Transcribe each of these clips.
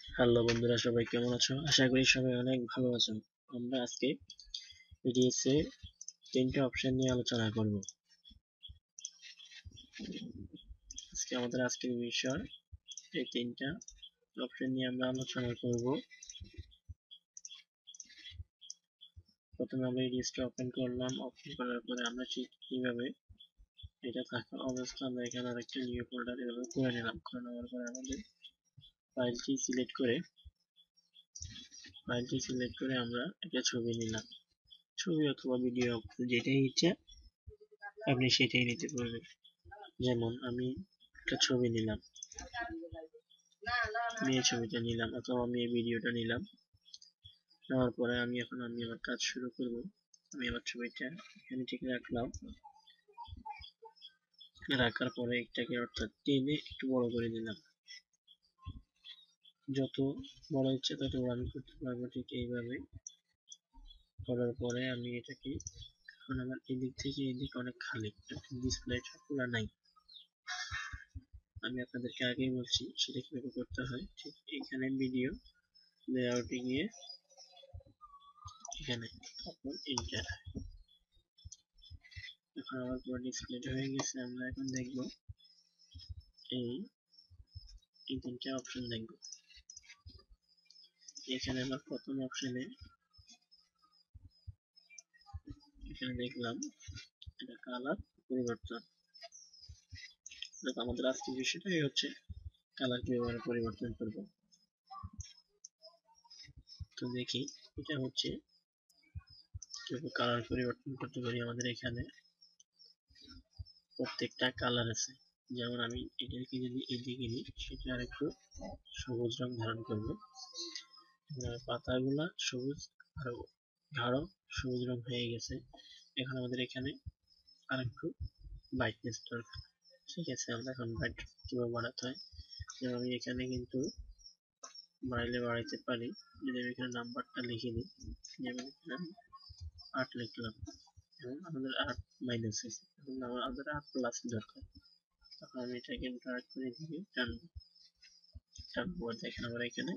Hello বন্ধুরা, সবাই কেমন আছো? আশা করি সবাই অনেক ভালো আছো। আমরা আজকে ভিডিওতে তিনটা অপশন নিয়ে আলোচনা করব। আমাদের আজকের বিষয় এই তিনটা অপশন নিয়ে আমরা আলোচনা করব। প্রথমে আমরা ভিডিওটা ওপেন করলাম। ওপেন করার পরে আমরা ঠিক কিভাবে এটা থাকা অবস্থা আমরা এখানে আরেকটা নিউ ফোল্ডার এভাবে করে নিলাম। করে নেওয়ার পরে আমাদের ফাইলটি সিলেক্ট করে আমরা একটা ছবি নিলাম। ছবি অথবা ভিডিও যেটাই ইচ্ছা আপনি সেটাই নিতে পারবেন। যেমন আমি একটা ছবি নিলাম, এই ছবিটা নিলাম অথবা আমি এই ভিডিওটা নিলাম। নেওয়ার পরে আমি আমার কাজ শুরু করব। আমি আমার ছবিটা এখানে ঠিক রাখলাম। রাখার পরে এটাকে অর্থাৎ টেনে একটু বড় করে দিলাম। যত বড় ইচ্ছে তত বড় আমি করতে পারবো। ঠিক এইভাবে করার পরে আমি এটাকে এখন আমার এদিক থেকে এদিক অনেক খালি, ডিসপ্লেটা খোলা নাই। আমি আপনাদেরকে আগেই বলছি সেটা কিভাবে করতে হয়। ঠিক এখানে ভিডিও লেআউটে গিয়ে এখানে তারপর এন্টার। এখন আমার পুরো ডিসপ্লেটা হয়ে গেছে। আমরা এখন দেখব এই তিনটা অপশন দেখব। এখানে আমার প্রথম অপশনে এখানে দেখলাম এটা কালার পরিবর্তন। আমাদের আজকের বিষয়টাই হচ্ছে কালার কিভাবে পরিবর্তন করব। তো দেখি এটা হচ্ছে কিভাবে কালার পরিবর্তন করতে পারি। আমাদের এখানে প্রত্যেকটা কালার আছে। যেমন আমি এটাকে যদি এদিকে নিই সেটা আরেকটু সবুজ রং ধারণ করবে। পাতাগুলা সবুজ আরো গাঢ় সবুজ রং হয়ে গেছে। এখন আমাদের এখানে আরেকটু ব্রাইটনেস দরকার। ঠিক আছে, আমরা এখন ব্রাইট কিভাবে বাড়াতে হয়, যেমন আমি এখানে কিন্তু বাড়াইতে পারি। যদি আমি এখানে নাম্বারটা লিখে দিই, যেমন এখানে 8 লিখলাম এবং আমাদের 8 মাইনাস হয়েছে, এখন আমাদের 8 প্লাস দরকার। তখন আমি এটাকে ড্র্যাগ করে দিয়ে টানবো। দেখেন আমার এখানে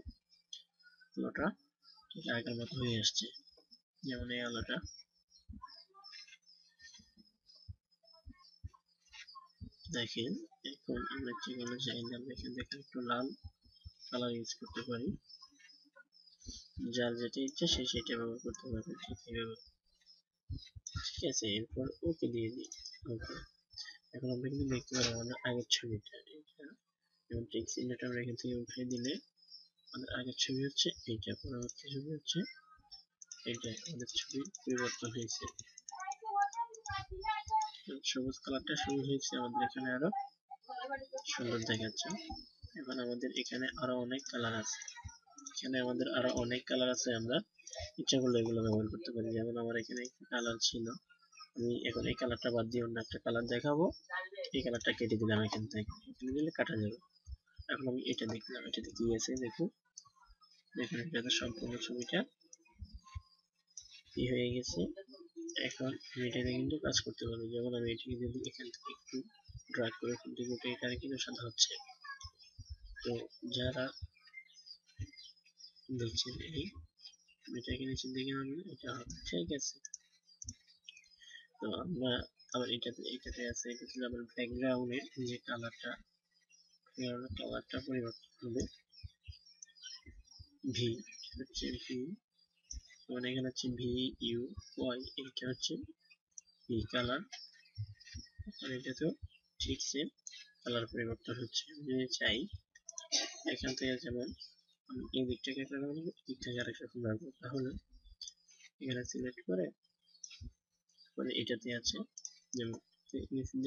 আলোটা ঠিক আগের মতো হয়ে আসছে। যেমন এই আলোটা দেখেন। এখন আমরা যেগুলো চাইলাম এখান থেকে একটু লাল কালার ইউজ করতে পারি। যার যেটা ইচ্ছা সে সেটা ব্যবহার করতে পারবে। ঠিক এইভাবে। ঠিক আছে, এরপর ওকে দিয়ে দিই। ওকে। এখন আমরা কিন্তু দেখতে পারবো আমাদের আগের ছবিটা এটা, এবং টেক্সট চিহ্নটা আমরা এখান থেকে উঠিয়ে দিলে আমাদের আগের ছবি হচ্ছে এইটা, পরবর্তী ছবি হচ্ছে এইটা। আমাদের ছবি পরিবর্তন হয়েছে। সবুজ কালারটা সবুজ হয়েছে, আমাদের এখানে আরো সুন্দর দেখাচ্ছে। এখন আমাদের এখানে আরো অনেক কালার আছে। আমরা ইচ্ছা করলে এগুলো ব্যবহার করতে পারি। যেমন আমার এখানে একটা কালার ছিল, আমি এখন এই কালারটা বাদ দিয়ে অন্য একটা কালার দেখাবো। এই কালারটা কেটে দিলাম এখান থেকে, কেটে দিলে কাটা যাবে। এখন আমি এটা দেখলাম, এটাতে কি আছে দেখুন। এটাতে সম্পূর্ণ ছবিটা কি হয়ে গেছে। এখন আমি এটাতে কিন্তু কাজ করতে পারবো। যেমন আমি এটাকে যদি এখান থেকে একটু ড্র্যাগ করে ফুটিয়ে এখানে কিন্তু সাদা হচ্ছে। তো যারা দেখছেন এই এটাকে নিচের দিকে নামলে এটা হবে। ঠিক আছে, তো আমরা আবার এটাতে আছে, এটা ছিল আবার ব্যাকগ্রাউন্ডের যে কালারটা পরিবর্তন হবে। ভি হচ্ছে ভি, মানে এখানে হচ্ছে ভি ইউ ওয়াই, এটা হচ্ছে ভি কালার। আর এটা তো ঠিক সেম কালার পরিবর্তন হচ্ছে। যদি চাই এখান থেকে, যেমন আমি এই দিকটাকে একটা রাখবো, এই দিকটাকে আরেক রকম রাখবো, তাহলে এখানে সিলেক্ট করে এটাতে আছে যেমন